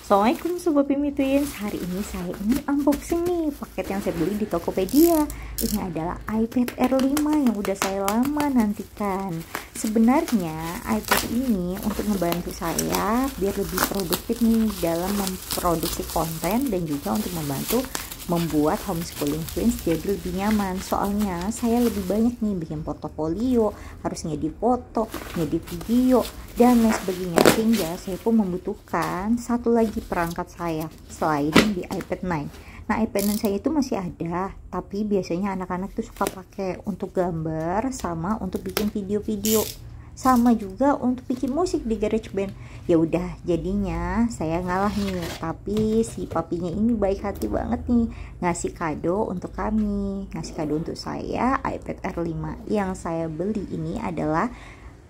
Assalamualaikum Sobat Pimi Twins. Hari ini saya ingin unboxing nih paket yang saya beli di Tokopedia. Ini adalah iPad Air 5 yang udah saya lama nantikan. Sebenarnya iPad ini untuk membantu saya biar lebih produktif nih dalam memproduksi konten dan juga untuk membantu membuat homeschooling twins jadi lebih nyaman. Soalnya saya lebih banyak nih bikin portofolio, harus ngedit foto, ngedit video, dan lain sebagainya, sehingga saya pun membutuhkan satu lagi perangkat saya selain di iPad 9. Nah, iPad 9 saya itu masih ada, tapi biasanya anak-anak tuh suka pakai untuk gambar sama untuk bikin video-video, sama juga untuk bikin musik di GarageBand. Ya udah, jadinya saya ngalah nih, tapi si papinya ini baik hati banget nih, ngasih kado untuk kami, ngasih kado untuk saya iPad Air 5. Yang saya beli ini adalah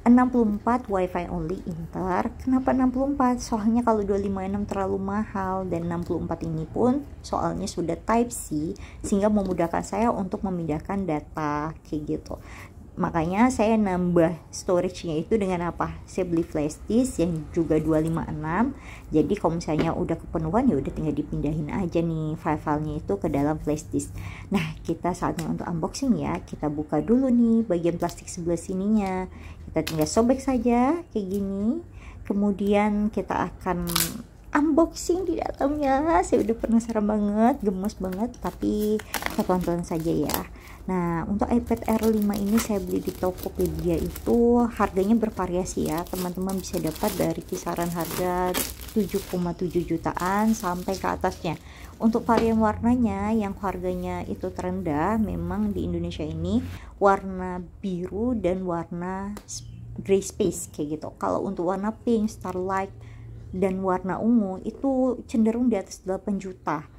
64 WiFi only Inter. Kenapa 64? Soalnya kalau 256 terlalu mahal, dan 64 ini pun soalnya sudah Type C, sehingga memudahkan saya untuk memindahkan data kayak gitu. Makanya saya nambah storage-nya itu dengan apa? Saya beli flash disk yang juga 256. Jadi kalau misalnya udah kepenuhan ya udah tinggal dipindahin aja nih file-filenya itu ke dalam flash disk. Nah, kita saatnya untuk unboxing ya. Kita buka dulu nih bagian plastik sebelah sininya. Kita tinggal sobek saja kayak gini. Kemudian kita akan unboxing di dalamnya. Saya udah penasaran banget, gemes banget, tapi kita pelan-pelan saja ya. Nah, untuk iPad Air 5 ini saya beli di Tokopedia itu harganya bervariasi ya. Teman-teman bisa dapat dari kisaran harga 7,7 jutaan sampai ke atasnya. Untuk varian warnanya yang harganya itu terendah, memang di Indonesia ini warna biru dan warna gray space kayak gitu. Kalau untuk warna pink, starlight, dan warna ungu itu cenderung di atas 8 juta.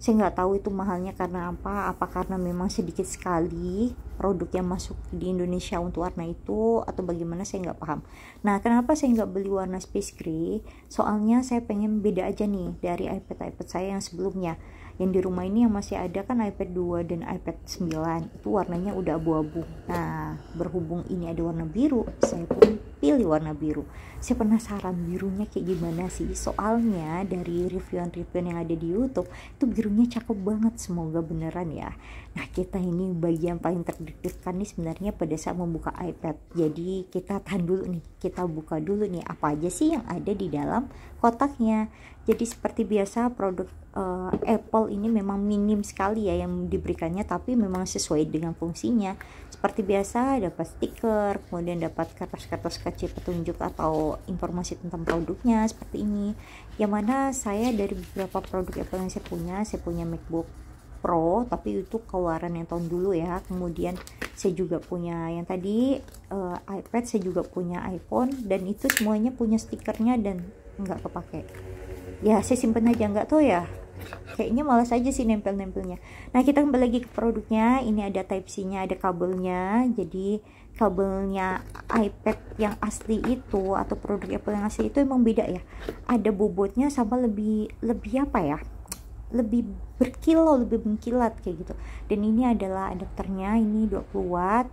Saya nggak tahu itu mahalnya karena apa karena memang sedikit sekali produk yang masuk di Indonesia untuk warna itu, atau bagaimana saya nggak paham. Nah, kenapa saya nggak beli warna space gray? Soalnya saya pengen beda aja nih dari iPad saya yang sebelumnya. Yang di rumah ini yang masih ada kan iPad 2 dan iPad 9, itu warnanya udah abu-abu. Nah, berhubung ini ada warna biru, saya pun pilih warna biru. Saya penasaran birunya kayak gimana sih, soalnya dari review-review yang ada di YouTube itu birunya cakep banget, semoga beneran ya. Nah, kita ini bagian paling terdeg-degan nih sebenarnya pada saat membuka iPad. Jadi kita tahan dulu nih, kita buka dulu nih apa aja sih yang ada di dalam kotaknya. Jadi seperti biasa produk Apple ini memang minim sekali ya yang diberikannya, tapi memang sesuai dengan fungsinya. Seperti biasa dapat stiker, kemudian dapat kertas-kertas kecil petunjuk atau informasi tentang produknya seperti ini. Yang mana saya dari beberapa produk Apple yang saya punya MacBook Pro, tapi itu keluaran yang tahun dulu ya. Kemudian saya juga punya yang tadi iPad, saya juga punya iPhone, dan itu semuanya punya stikernya dan nggak kepake. Ya saya simpen aja, nggak tahu ya, kayaknya malas aja sih nempel-nempelnya. Nah, kita kembali lagi ke produknya. Ini ada Type C nya, ada kabelnya. Jadi kabelnya iPad yang asli itu atau produk Apple yang asli itu emang beda ya, ada bobotnya sama lebih apa ya, lebih berkilau, lebih mengkilat kayak gitu. Dan ini adalah adapternya, ini 20 watt,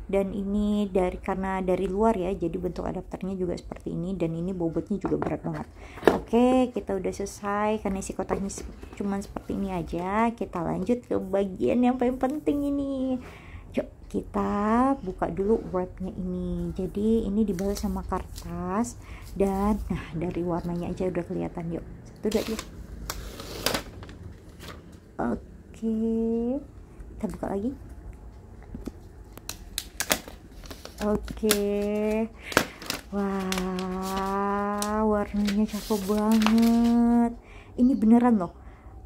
dan ini karena dari luar ya, jadi bentuk adapternya juga seperti ini, dan ini bobotnya juga berat banget. Oke, kita udah selesai karena isi kotaknya cuman seperti ini aja. Kita lanjut ke bagian yang paling penting ini. Yuk kita buka dulu wrapnya ini. Jadi ini dibalas sama kertas, dan nah dari warnanya aja udah kelihatan. Yuk, satu dua tiga. Oke, kita buka lagi. Oke, wah, warnanya cakep banget. Ini beneran loh.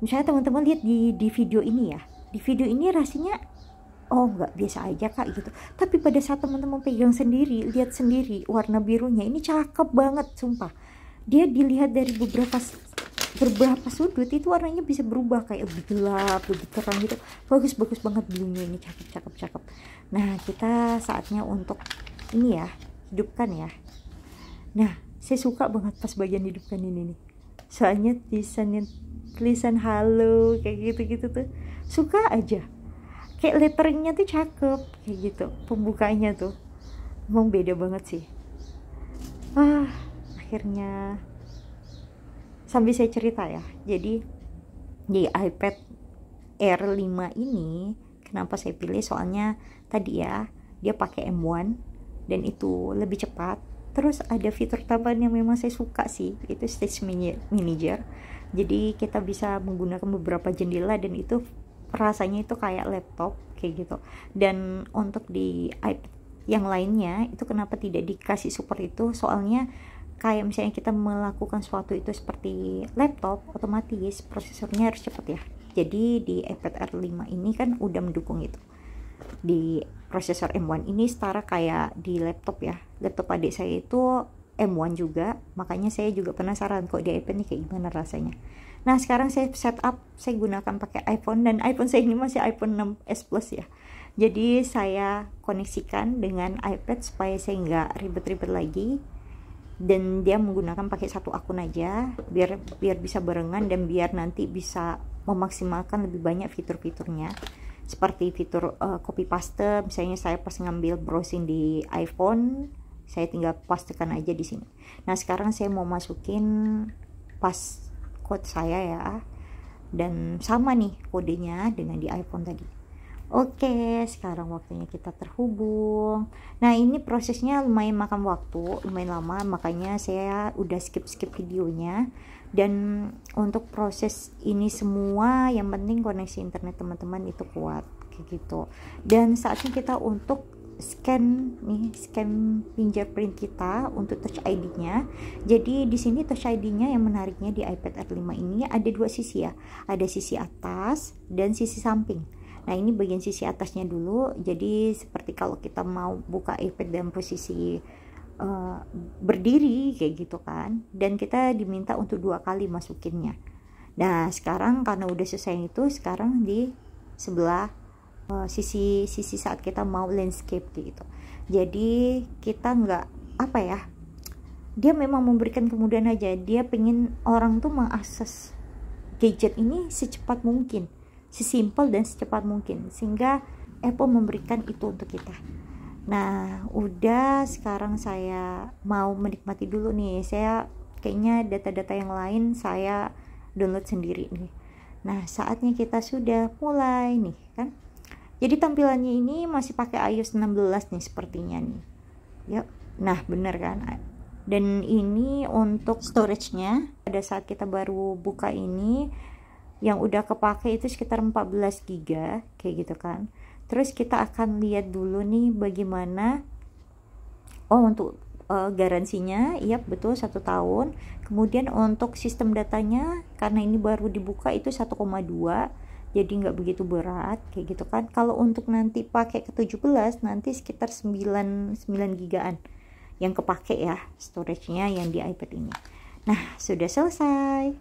Misalnya teman-teman lihat di video ini ya, di video ini rasanya nggak biasa aja kak gitu. Tapi pada saat teman-teman pegang sendiri, lihat sendiri warna birunya ini cakep banget, sumpah. Dia dilihat dari beberapa sudut itu warnanya bisa berubah, kayak lebih gelap, lebih terang gitu. Bagus banget birunya ini, cakep. Nah, kita saatnya untuk ini ya, hidupkan ya. Nah, saya suka banget pas bagian hidupkan ini nih, soalnya tulisan halo kayak gitu tuh suka aja, kayak letteringnya tuh cakep kayak gitu. Pembukanya tuh emang beda banget sih. Akhirnya sambil saya cerita ya. Jadi di iPad Air 5 ini kenapa saya pilih, soalnya tadi ya dia pakai M1 dan itu lebih cepat. Terus ada fitur tambahan yang memang saya suka sih, itu Stage Manager. Jadi kita bisa menggunakan beberapa jendela dan itu rasanya itu kayak laptop kayak gitu. Dan untuk di iPad yang lainnya itu kenapa tidak dikasih support itu, soalnya kayak misalnya kita melakukan sesuatu itu seperti laptop, otomatis prosesornya harus cepat ya. Jadi di iPad Air 5 ini kan udah mendukung itu. Di prosesor M1 ini setara kayak di laptop ya. Laptop adik saya itu M1 juga, makanya saya juga penasaran kok di iPad nih kayak gimana rasanya. Nah sekarang saya setup, saya gunakan pakai iPhone, dan iPhone saya ini masih iPhone 6s Plus ya. Jadi saya koneksikan dengan iPad supaya saya nggak ribet-ribet lagi, dan dia menggunakan pakai satu akun aja biar bisa barengan dan biar nanti bisa memaksimalkan lebih banyak fitur-fiturnya, seperti fitur copy paste. Misalnya saya pas ngambil browsing di iPhone, saya tinggal pastekan aja di sini. Nah sekarang saya mau masukin passcode saya ya, dan sama nih kodenya dengan di iPhone tadi. Oke, sekarang waktunya kita terhubung. Nah ini prosesnya lumayan makan waktu, lumayan lama, makanya saya udah skip videonya. Dan untuk proses ini semua yang penting koneksi internet teman-teman itu kuat kayak gitu. Dan saatnya kita untuk scan fingerprint kita untuk Touch ID-nya. Jadi di sini Touch ID-nya yang menariknya di iPad Air 5 ini ada dua sisi ya. Ada sisi atas dan sisi samping. Nah ini bagian sisi atasnya dulu. Jadi seperti kalau kita mau buka iPad dalam posisi berdiri kayak gitu kan, dan kita diminta untuk 2 kali masukinnya. Nah sekarang karena udah selesai itu, sekarang di sebelah sisi saat kita mau landscape gitu. Jadi kita nggak apa ya, dia memang memberikan kemudahan aja. Dia pengen orang tuh mengakses gadget ini secepat mungkin, sesimpel dan secepat mungkin, sehingga Apple memberikan itu untuk kita. Nah udah, sekarang saya mau menikmati dulu nih. Saya kayaknya data-data yang lain saya download sendiri nih. Nah saatnya kita sudah mulai nih kan. Jadi tampilannya ini masih pakai iOS 16 nih sepertinya nih ya. Nah bener kan. Dan ini untuk storage-nya, pada saat kita baru buka ini yang udah kepake itu sekitar 14 GB kayak gitu kan. Terus kita akan lihat dulu nih bagaimana untuk garansinya, iya betul 1 tahun. Kemudian untuk sistem datanya, karena ini baru dibuka itu 1,2, jadi nggak begitu berat kayak gitu kan. Kalau untuk nanti pakai ke 17 nanti sekitar 9 gigaan yang kepake ya storage-nya yang di iPad ini. Nah sudah selesai.